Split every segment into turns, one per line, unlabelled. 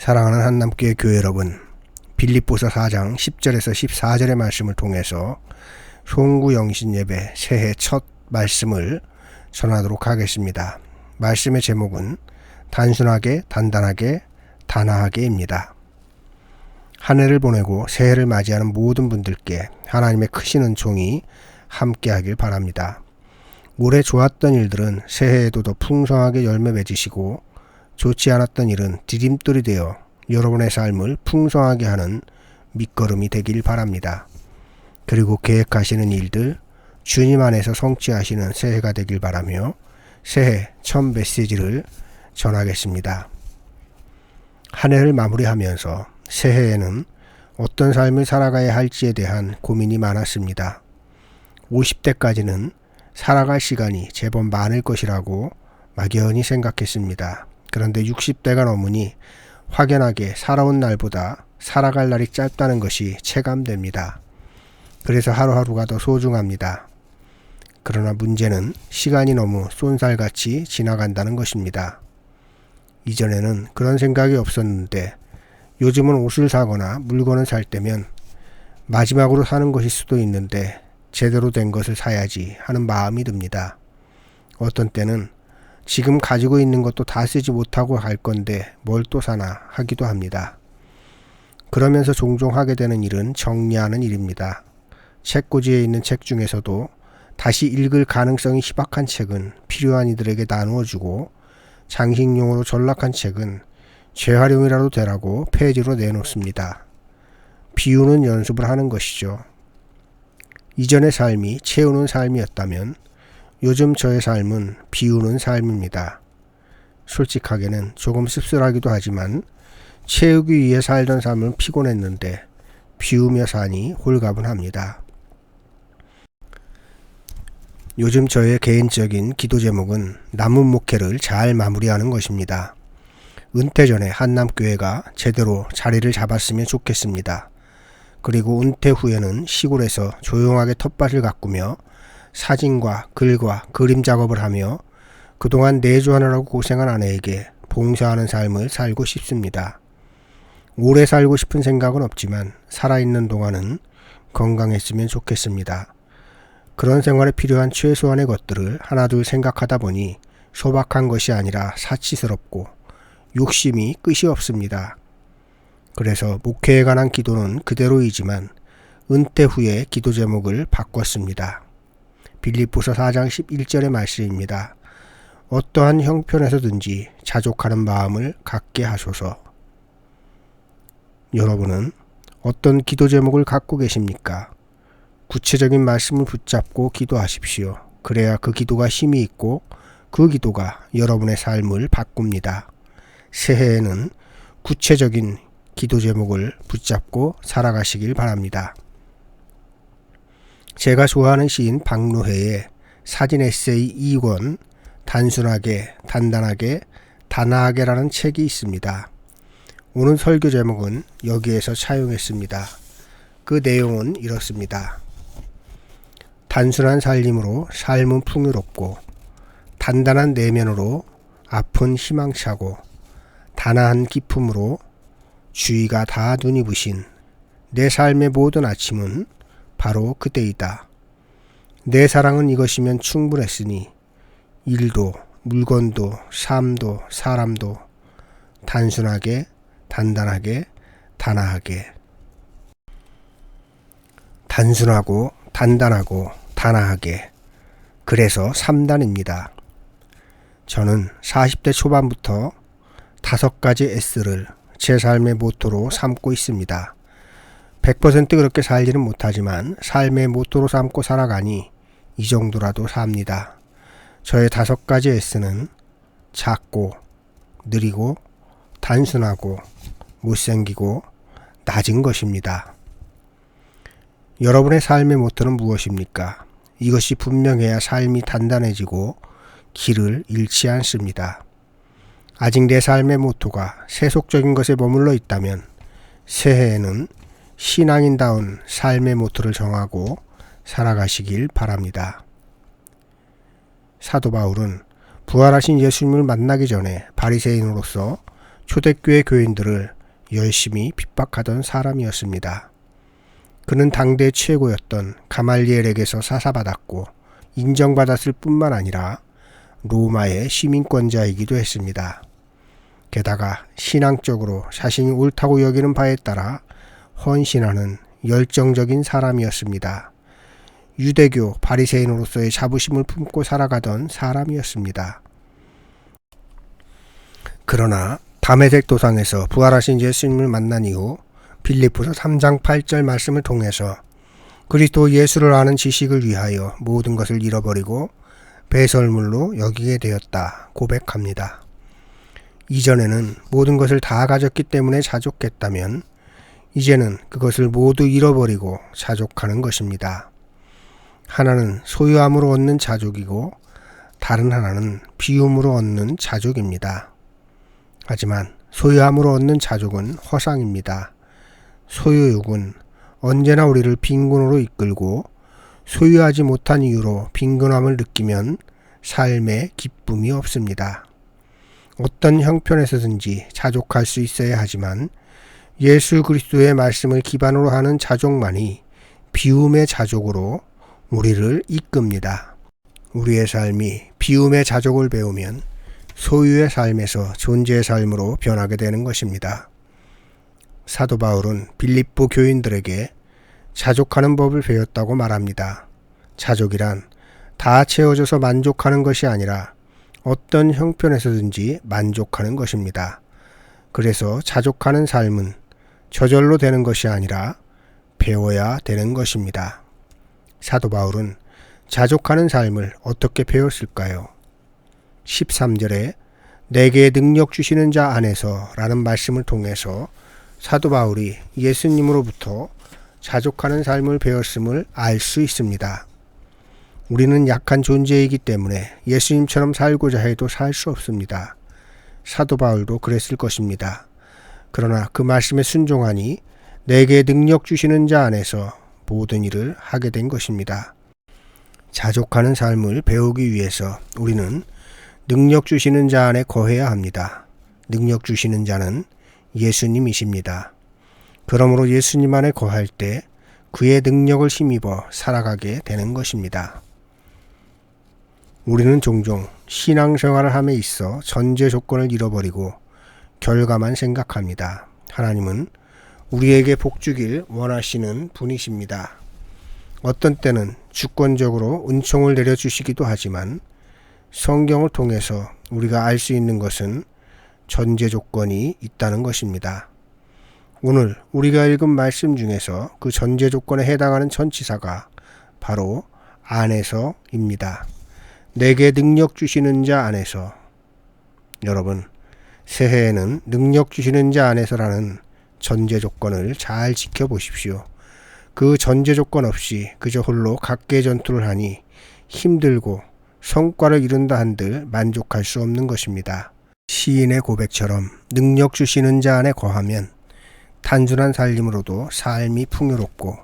사랑하는 한남교회 교회 여러분, 빌립보서 4장 10절에서 14절의 말씀을 통해서 송구영신예배 새해 첫 말씀을 전하도록 하겠습니다. 말씀의 제목은 단순하게 단단하게 단아하게입니다. 한 해를 보내고 새해를 맞이하는 모든 분들께 하나님의 크신 은총이 함께하길 바랍니다. 올해 좋았던 일들은 새해에도 더 풍성하게 열매 맺으시고 좋지 않았던 일은 디딤돌이 되어 여러분의 삶을 풍성하게 하는 밑거름이 되길 바랍니다. 그리고 계획하시는 일들 주님 안에서 성취하시는 새해가 되길 바라며 새해 첫 메시지를 전하겠습니다. 한 해를 마무리하면서 새해에는 어떤 삶을 살아가야 할지에 대한 고민이 많았습니다. 50대까지는 살아갈 시간이 제법 많을 것이라고 막연히 생각했습니다. 그런데 60대가 넘으니 확연하게 살아온 날보다 살아갈 날이 짧다는 것이 체감됩니다. 그래서 하루하루가 더 소중합니다. 그러나 문제는 시간이 너무 쏜살같이 지나간다는 것입니다. 이전에는 그런 생각이 없었는데 요즘은 옷을 사거나 물건을 살 때면 마지막으로 사는 것일 수도 있는데 제대로 된 것을 사야지 하는 마음이 듭니다. 어떤 때는 지금 가지고 있는 것도 다 쓰지 못하고 갈 건데 뭘 또 사나 하기도 합니다. 그러면서 종종 하게 되는 일은 정리하는 일입니다. 책꽂이에 있는 책 중에서도 다시 읽을 가능성이 희박한 책은 필요한 이들에게 나누어주고 장식용으로 전락한 책은 재활용이라도 되라고 폐지로 내놓습니다. 비우는 연습을 하는 것이죠. 이전의 삶이 채우는 삶이었다면 요즘 저의 삶은 비우는 삶입니다. 솔직하게는 조금 씁쓸하기도 하지만 채우기 위해 살던 삶은 피곤했는데 비우며 사니 홀가분합니다. 요즘 저의 개인적인 기도 제목은 남은 목회를 잘 마무리하는 것입니다. 은퇴 전에 한남교회가 제대로 자리를 잡았으면 좋겠습니다. 그리고 은퇴 후에는 시골에서 조용하게 텃밭을 가꾸며 사진과 글과 그림 작업을 하며 그동안 내조하느라고 고생한 아내에게 봉사하는 삶을 살고 싶습니다. 오래 살고 싶은 생각은 없지만 살아있는 동안은 건강했으면 좋겠습니다. 그런 생활에 필요한 최소한의 것들을 하나둘 생각하다 보니 소박한 것이 아니라 사치스럽고 욕심이 끝이 없습니다. 그래서 목회에 관한 기도는 그대로이지만 은퇴 후에 기도 제목을 바꿨습니다. 빌립보서 4장 11절의 말씀입니다. 어떠한 형편에서든지 자족하는 마음을 갖게 하소서. 여러분은 어떤 기도 제목을 갖고 계십니까? 구체적인 말씀을 붙잡고 기도하십시오. 그래야 그 기도가 힘이 있고 그 기도가 여러분의 삶을 바꿉니다. 새해에는 구체적인 기도 제목을 붙잡고 살아가시길 바랍니다. 제가 좋아하는 시인 박노해의 사진 에세이 2권 단순하게 단단하게 단아하게라는 책이 있습니다. 오늘 설교 제목은 여기에서 차용했습니다. 그 내용은 이렇습니다. 단순한 살림으로 삶은 풍요롭고 단단한 내면으로 앞은 희망차고 단아한 기품으로 주위가 다 눈이 부신 내 삶의 모든 아침은 바로 그때이다. 내 사랑은 이것이면 충분했으니 일도 물건도 삶도 사람도 단순하게 단단하게 단아하게 단순하고 단단하고 단아하게 그래서 3단입니다. 저는 40대 초반부터 5가지 S를 제 삶의 모토로 삼고 있습니다. 100% 그렇게 살지는 못하지만 삶의 모토로 삼고 살아가니 이 정도라도 삽니다. 저의 5가지 S는 작고 느리고 단순하고 못생기고 낮은 것입니다. 여러분의 삶의 모토는 무엇입니까? 이것이 분명해야 삶이 단단해지고 길을 잃지 않습니다. 아직 내 삶의 모토가 세속적인 것에 머물러 있다면 새해에는 신앙인다운 삶의 모토를 정하고 살아가시길 바랍니다. 사도 바울은 부활하신 예수님을 만나기 전에 바리새인으로서 초대교회 교인들을 열심히 핍박하던 사람이었습니다. 그는 당대 최고였던 가말리엘에게서 사사받았고 인정받았을 뿐만 아니라 로마의 시민권자이기도 했습니다. 게다가 신앙적으로 자신이 옳다고 여기는 바에 따라 헌신하는 열정적인 사람이었습니다. 유대교 바리새인으로서의 자부심을 품고 살아가던 사람이었습니다. 그러나 다메섹 도상에서 부활하신 예수님을 만난 이후 빌립보서 3장 8절 말씀을 통해서 그리스도 예수를 아는 지식을 위하여 모든 것을 잃어버리고 배설물로 여기게 되었다 고백합니다. 이전에는 모든 것을 다 가졌기 때문에 자족했다면 이제는 그것을 모두 잃어버리고 자족하는 것입니다. 하나는 소유함으로 얻는 자족이고 다른 하나는 비움으로 얻는 자족입니다. 하지만 소유함으로 얻는 자족은 허상입니다. 소유욕은 언제나 우리를 빈곤으로 이끌고 소유하지 못한 이유로 빈곤함을 느끼면 삶에 기쁨이 없습니다. 어떤 형편에서든지 자족할 수 있어야 하지만 예수 그리스도의 말씀을 기반으로 하는 자족만이 비움의 자족으로 우리를 이끕니다. 우리의 삶이 비움의 자족을 배우면 소유의 삶에서 존재의 삶으로 변하게 되는 것입니다. 사도 바울은 빌립보 교인들에게 자족하는 법을 배웠다고 말합니다. 자족이란 다 채워져서 만족하는 것이 아니라 어떤 형편에서든지 만족하는 것입니다. 그래서 자족하는 삶은 저절로 되는 것이 아니라 배워야 되는 것입니다. 사도 바울은 자족하는 삶을 어떻게 배웠을까요? 13절에 내게 능력 주시는 자 안에서 라는 말씀을 통해서 사도 바울이 예수님으로부터 자족하는 삶을 배웠음을 알 수 있습니다. 우리는 약한 존재이기 때문에 예수님처럼 살고자 해도 살 수 없습니다. 사도 바울도 그랬을 것입니다. 그러나 그 말씀에 순종하니 내게 능력 주시는 자 안에서 모든 일을 하게 된 것입니다. 자족하는 삶을 배우기 위해서 우리는 능력 주시는 자 안에 거해야 합니다. 능력 주시는 자는 예수님이십니다. 그러므로 예수님 안에 거할 때 그의 능력을 힘입어 살아가게 되는 것입니다. 우리는 종종 신앙생활을 함에 있어 전제 조건을 잃어버리고 결과만 생각합니다. 하나님은 우리에게 복 주길 원하시는 분이십니다. 어떤 때는 주권적으로 은총을 내려주시기도 하지만 성경을 통해서 우리가 알 수 있는 것은 전제 조건이 있다는 것입니다. 오늘 우리가 읽은 말씀 중에서 그 전제 조건에 해당하는 전치사가 바로 안에서입니다. 내게 능력 주시는 자 안에서. 여러분, 새해에는 능력 주시는 자 안에서라는 전제 조건을 잘 지켜보십시오. 그 전제 조건 없이 그저 홀로 각계 전투를 하니 힘들고 성과를 이룬다 한들 만족할 수 없는 것입니다. 시인의 고백처럼 능력 주시는 자 안에 거하면 단순한 살림으로도 삶이 풍요롭고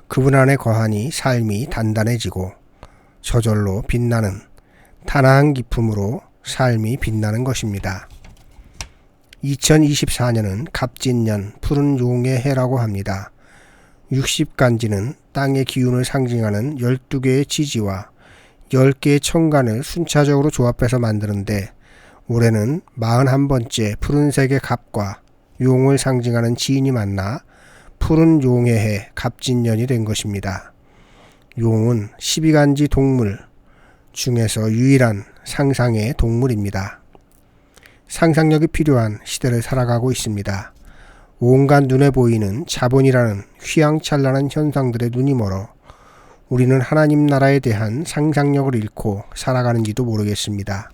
그분 안에 거하니 삶이 단단해지고 저절로 빛나는 탄화한 기품으로 삶이 빛나는 것입니다. 2024년은 갑진년 푸른 용의 해라고 합니다. 60간지는 땅의 기운을 상징하는 12개의 지지와 10개의 천간을 순차적으로 조합해서 만드는데 올해는 41번째 푸른색의 갑과 용을 상징하는 지인이 만나 푸른 용의 해 갑진년이 된 것입니다. 용은 12간지 동물 중에서 유일한 상상의 동물입니다. 상상력이 필요한 시대를 살아가고 있습니다. 온갖 눈에 보이는 자본이라는 휘황찬란한 현상들의 눈이 멀어 우리는 하나님 나라에 대한 상상력을 잃고 살아가는지도 모르겠습니다.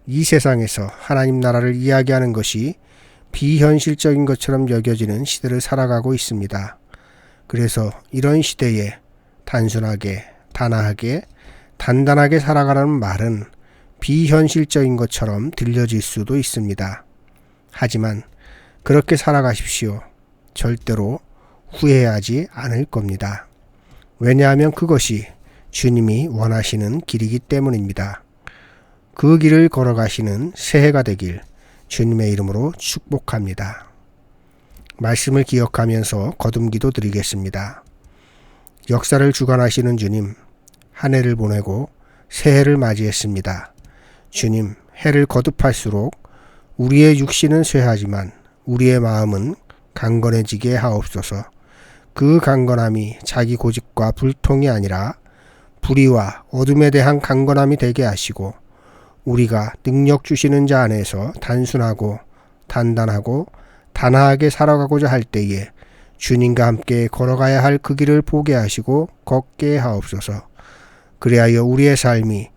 이 세상에서 하나님 나라를 이야기하는 것이 비현실적인 것처럼 여겨지는 시대를 살아가고 있습니다. 그래서 이런 시대에 단순하게, 단아하게, 단단하게 살아가라는 말은 비현실적인 것처럼 들려질 수도 있습니다. 하지만 그렇게 살아가십시오. 절대로 후회하지 않을 겁니다. 왜냐하면 그것이 주님이 원하시는 길이기 때문입니다. 그 길을 걸어가시는 새해가 되길 주님의 이름으로 축복합니다. 말씀을 기억하면서 거듭기도 드리겠습니다. 역사를 주관하시는 주님, 한 해를 보내고 새해를 맞이했습니다. 주님, 해를 거듭할수록 우리의 육신은 쇠하지만 우리의 마음은 강건해지게 하옵소서. 그 강건함이 자기 고집과 불통이 아니라 불의와 어둠에 대한 강건함이 되게 하시고 우리가 능력 주시는 자 안에서 단순하고 단단하고 단아하게 살아가고자 할 때에 주님과 함께 걸어가야 할 그 길을 보게 하시고 걷게 하옵소서. 그리하여 우리의 삶이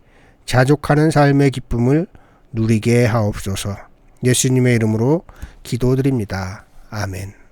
자족하는 삶의 기쁨을 누리게 하옵소서. 예수님의 이름으로 기도드립니다. 아멘.